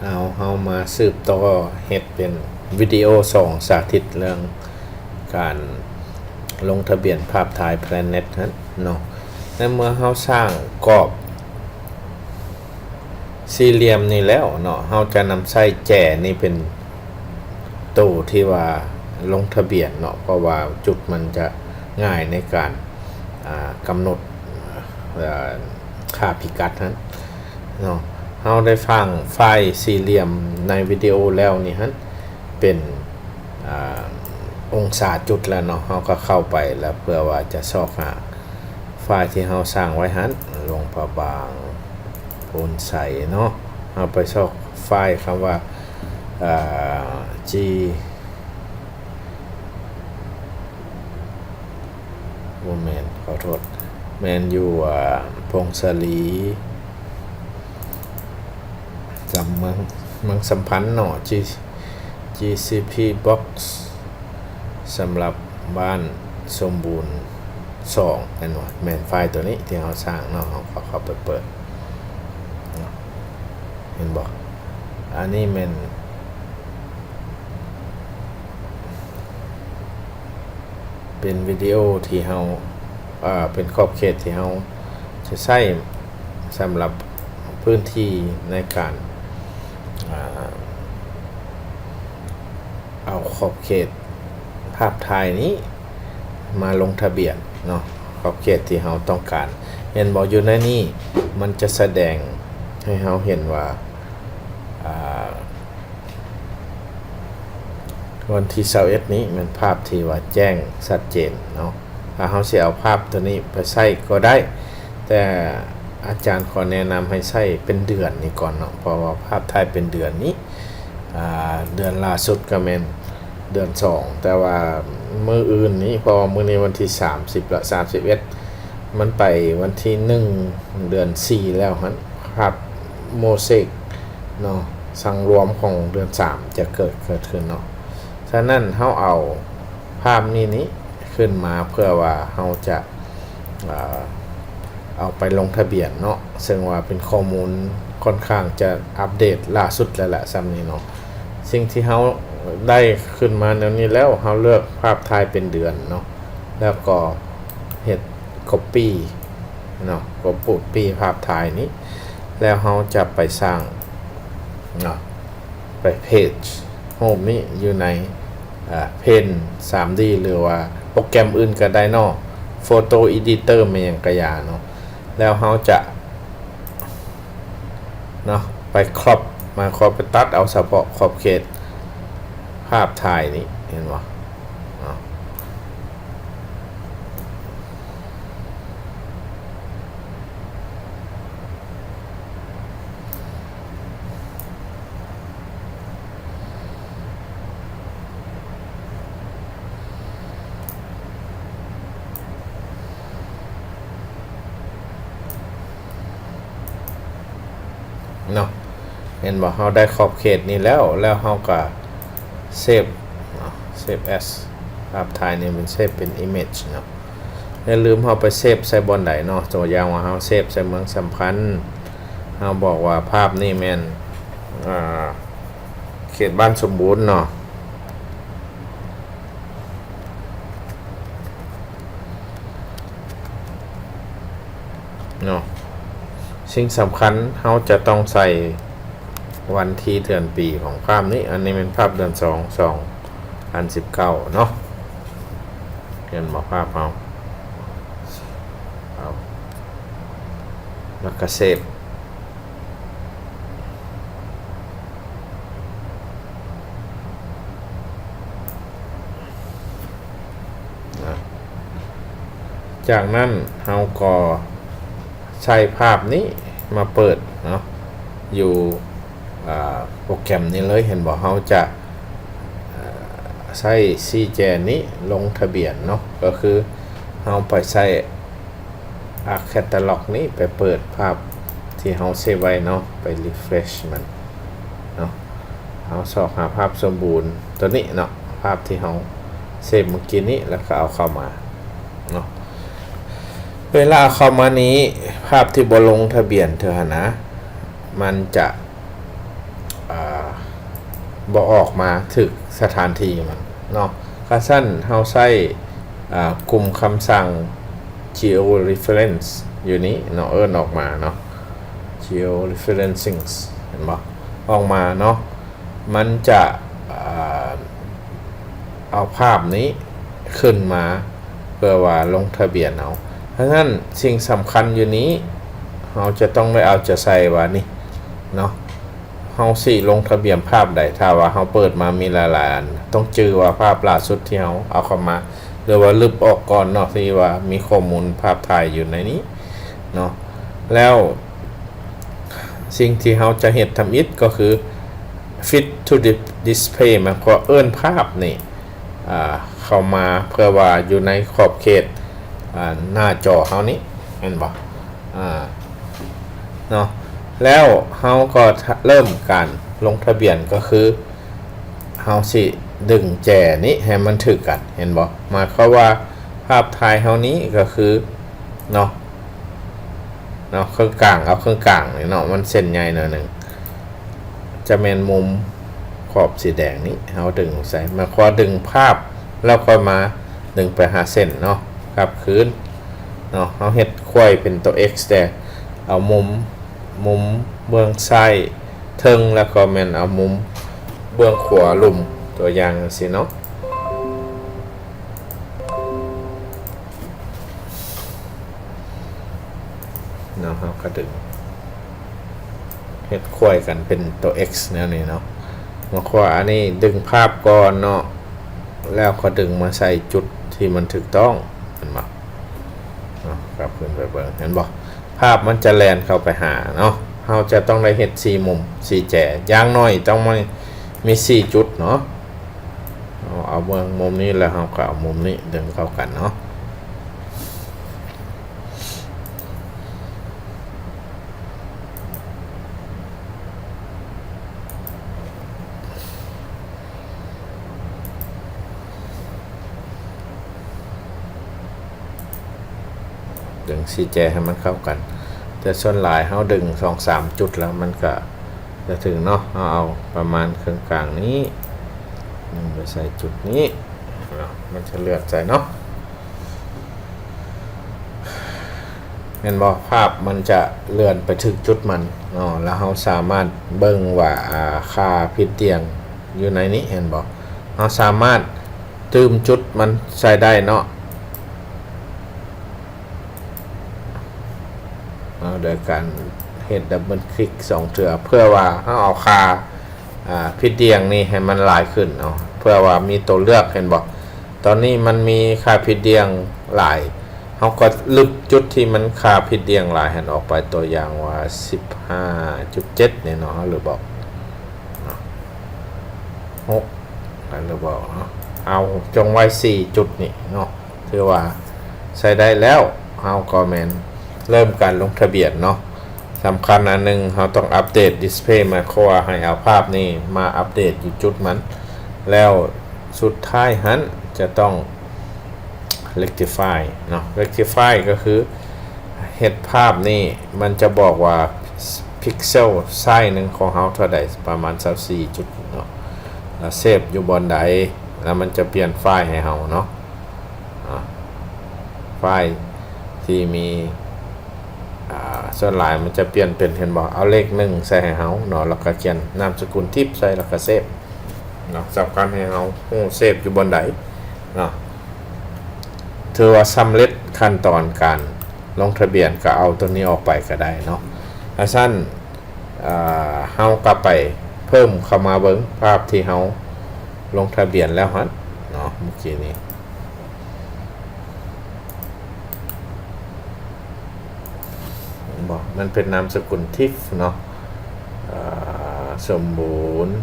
เฮามาสืบต่อเฮ็ดเป็นวิดีโอ2สาธิตเรื่องการลงทะเบียนภาพถ่าย Planet นั้นเนาะในเมื่อเฮาสร้างกรอบสี่เหลี่ยมนี่แล้วเนาะเฮาจะนำใส่แจ่นี่เป็นตู้ที่ว่าลงทะเบียนเนาะเพราะว่าจุดมันจะง่ายในการกำหนดค่าพิกัดนั้นเนาะเฮาได้ฟังไฟล์สี่เหลี่ยมในวิดีโอแล้วนี่ฮะเป็นองศาจุดแล้วเนาะเฮาก็เข้าไปแล้วเพื่อว่าจะซอกหาไฟล์ที่เฮาสร้างไว้หันลงประบางโอนใส่เนาะเฮาไปซอกไฟล์คำว่าGโมเมนต์ขอโทษแมนยูพงศลีจำเมืองสัมพันธ์เนาะ GCP Box สำหรับบ้านสมบูรณ์2นั่นว่าแมนไฟล์ตัวนี้ที่เราสร้างเนาะเขาเข้าไปเปิดเห็นบอกอันนี้เป็นวิดีโอที่เราเป็นขอบเขตที่เราจะใช้สำหรับพื้นที่ในการเอาขอบเขตภาพถ่ายนี้มาลงทะเบียนเนาะขอบเขตที่เราต้องการเห็นบอกอยู่ในนี้มันจะแสดงให้เราเห็นว่าวันที่21นี้มันภาพที่ว่าแจ้งชัดเจนเนาะถ้าเราสิเอาภาพตัวนี้ไปใช้ก็ได้แต่อาจารย์ขอแนะนำให้ใช้เป็นเดือนนี้ก่อนเนาะเพราะว่าภาพถ่ายเป็นเดือนนี้เดือนล่าสุดก็แม่นเดือน2แต่ว่ามื้ออื่นนี้พอมื้อนี้วันที่30ละ31มันไปวันที่1เดือน4แล้วหั่นภาพโมเสกเนาะสังรวมของเดือน3จะเกิดขึ้นเนาะฉะนั้นเฮาเอาภาพนี้ขึ้นมาเพื่อว่าเฮาจะเอาไปลงทะเบียนเนาะซึ่งว่าเป็นข้อมูลค่อนข้างจะอัปเดตล่าสุดแล้วแหละซ้ำนี้เนาะสิ่งที่เฮาได้ขึ้นมาแนวนี้แล้วเฮาเลือกภาพถ่ายเป็นเดือนเนาะแล้วก็เฮ็ด copy เนาะ copy ภาพถ่ายนี้แล้วเฮาจะไปสร้างเนาะไปเพจโฮมนี้อยู่ในเพน 3D หรือว่าโปรแกรมอื่นก็ได้เนาะ Photo Editor มันยังกระยาเนาะแล้วเฮาจะเนาะไปครอบมาครอบไปตัดเอาเฉพาะขอบเขตภาพถ่ายนี้เห็นบ่เนาะเห็นบอกเราได้ขอบเขตนี้แล้วเฮาก็เซฟas ภาพถ่ายนี่มันเซฟเป็น image เนาะอย่าลืมเฮาไปเซฟใส่บนใดเนาะตัวอย่างว่าเฮาเซฟใส่เมืองสัมพันธ์เฮาบอกว่าภาพนี่แม่นเขตบ้านสมบูรณ์เนาะสิ่งสำคัญเราจะต้องใส่วันที่เดือนปีของภาพนี้อันนี้เป็นภาพเดือน2019เนาะเห็นบอกภาพเอาแล้วก็เซฟจากนั้นเราก็ใช้ภาพนี้มาเปิดเนาะอยู่โปรแกรมนี้เลยเห็นบอกเขาจะใช้ซีแจนี้ลงทะเบียนเนาะก็คือเราไปใช้แคตตาล็อกนี้ไปเปิดภาพที่เราเซฟไว้เนาะไป refresh มันเนาะเราสอบหาภาพสมบูรณ์ตัวนี้เนาะภาพที่เราเซฟเมื่อกี้นี้แล้วก็เอาเข้ามาเนาะเวลาเข้ามานี้ภาพที่บ่ลงทะเบียนเถอะนะมันจะ บ่ออกมาถึกสถานที่มันเนาะค่าสั้นเฮาใช้กลุ่มคำสั่ง georeference อยู่นี้เนาะเอิ้นออกมาเนาะ georeferencing เห็นบ่ออกมาเนาะมันจะเอาภาพนี้ขึ้นมาเพื่อว่าลงทะเบียนเอาเพราะฉะนั้นสิ่งสำคัญอยู่นี้เราจะต้องได้เอาจะใส่ว่านี่เนาะเฮาสิลงทะเบียนภาพใดถ้าว่าเฮาเปิดมามีหลายๆอันต้องจื้อว่าภาพล่าสุดที่เฮาเอาเข้ามาหรือว่าลบออกก่อนเนาะที่ว่ามีข้อมูลภาพถ่ายอยู่ในนี้เนาะแล้วสิ่งที่เฮาจะเฮ็ดทำอิฐก็คือ fit to display มันก็เอิ้นภาพนี่เข้ามาเพื่อว่าอยู่ในขอบเขตหน้าจอเฮานี้เห็นบ่เนาะแล้วเฮาก็เริ่มการลงทะเบียนก็คือเฮาสิดึงแจนี้ให้มันถึกกันเห็นบ่หมายความว่าภาพถ่ายเฮานี้ก็คือเนาะเครื่องกลางเอาเครื่องกลางนี่เนาะมันเส้นใหญ่หน่อยนึงจะแม่นมุมขอบสีแดงนี้เฮาดึงใส่มาขอดึงภาพแล้วค่อยมาดึงไปหาเส้นเนาะครับคืนเนาะเฮาเฮ็ดควายเป็นตัว x แต่เอามุมเบื้องซ้ายเทิงแล้วก็แม่นเอามุมเบื้องขวาลุ่มตัวอย่างสิเนาะเฮาก็ดึงเฮ็ดควายกันเป็นตัว x แนวนี้เนาะมาขวาอันนี้ดึงภาพก่อนเนาะแล้วก็ดึงมาใส่จุดที่มันถูกต้องเห็นบ่กลับขึ้นไปเบิ่งเห็นบ่ภาพมันจะแลนเข้าไปหาเนาะเราจะต้องได้เฮ็ด4มุม4แจอย่างน้อยต้องมี4จุดเนาะเอาเบิ่งมุมนี้แล้วเราก็เอามุมนี้ดึงเข้ากันเนาะดึง4แจให้มันเข้ากันแต่ส่วนหลายเฮาดึง 2-3 จุดแล้วมันก็จะถึงเนาะเอาประมาณครึ่งกลางนี้ไปใส่จุดนี้มันจะเลือกใส่เนาะเห็นบ่ภาพมันจะเลื่อนไปถึงจุดมันแล้วเฮาสามารถเบิ่งว่าค่าผิดเตียงอยู่ในนี้เห็นบ่เฮาสามารถตืมจุดมันใส่ได้เนาะโดยการเฮ็ดดับเบิลคลิก2เทื่อเพื่อว่าเฮาเอาค่าผิดเตียงนี่ให้มันหลายขึ้นเนาะเพื่อว่ามีตัวเลือกเห็นบ่ตอนนี้มันมีค่าผิดเตียงหลายเฮาก็ลึกจุดที่มันค่าผิดเตียงหลายหันออกไปตัวอย่างว่า 15.7 นี่เนาะหรือบอก6หรือบอกเนาะเอาจงไว้4จุดนี่เนาะถือว่าใช้ได้แล้วเฮาก็แม่นเริ่มการลงทะเบียนเนาะสำคัญอันนึงเราต้องอัปเดตดิสเพย์มาขอให้เอาภาพนี้มาอัปเดตอยู่จุดมันแล้วสุดท้ายหันจะต้อง rectify เนาะ rectify ก็คือเฮ็ดภาพนี้มันจะบอกว่าพิกเซลไซส์นึงของเราเท่าใดประมาณ24จุดเนาะแล้วเซฟอยู่บนใดแล้วมันจะเปลี่ยนไฟล์ให้เราเนาะไฟล์ที่มีส่วนหลายมันจะเปลี่ยนเป็นเห็นบอกเอาเลข1ใส่ให้เฮาเนาะแล้วก็เขียนนามสกุลทิปใส่แล้วก็เซฟเนาะสำคัญให้เฮาเซฟอยู่บนใดเนาะถือว่าสำเร็จขั้นตอนการลงทะเบียนก็เอาตัวนี้ออกไปก็ได้เนาะถ้าสั้นเฮาก็ไปเพิ่มเข้ามาเบิ่งภาพที่เฮาลงทะเบียนแล้วฮะเนาะเมื่อกี้นี้บอกมันเป็นนามสกุลทิฟเนาะสมบูรณ์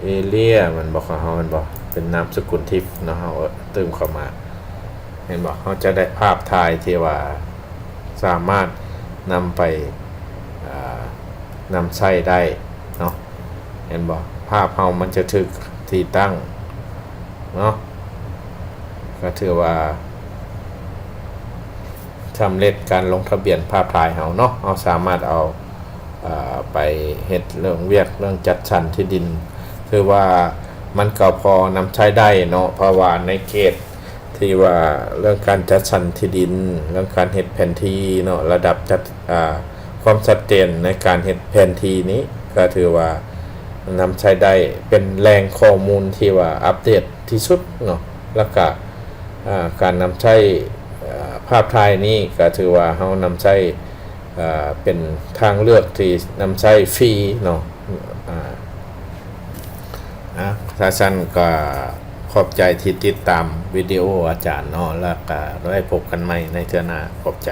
เอเลียมันบอกของเขามันบอกเป็นนามสกุลทิฟเนาะเขาเติมเข้ามาเห็นบอกเขาจะได้ภาพถ่ายที่ว่าสามารถนำไปนำใช้ได้เนาะเห็นบอกภาพเขามันจะถึกที่ตั้งเนาะก็ถือว่าสำเร็จการลงทะเบียนภาพถ่ายเฮาเนาะเราสามารถเอา ไปเฮ็ดเรื่องเวียกเรื่องจัดสรรที่ดินคือว่ามันก็พอนำใช้ได้เนาะเพราะว่าในเขตที่ว่าเรื่องการจัดสรรที่ดินเรื่องการเฮ็ดแผนที่เนาะระดับจัดความชัดเจนในการเฮ็ดแผนที่นี้ก็ถือว่านำใช้ได้เป็นแหล่งข้อมูลที่ว่าอัปเดตที่สุดเนาะแล้วก็การนำใช้ภาพถ่ายนี้ก็ถือว่าเฮานำใช้เป็นทางเลือกที่นำใช้ฟรีเนาะถ้าสั้นก็ขอบใจที่ติดตามวิดีโออาจารย์เนาะแล้วก็ได้พบกันใหม่ในเทื่อหน้าขอบใจ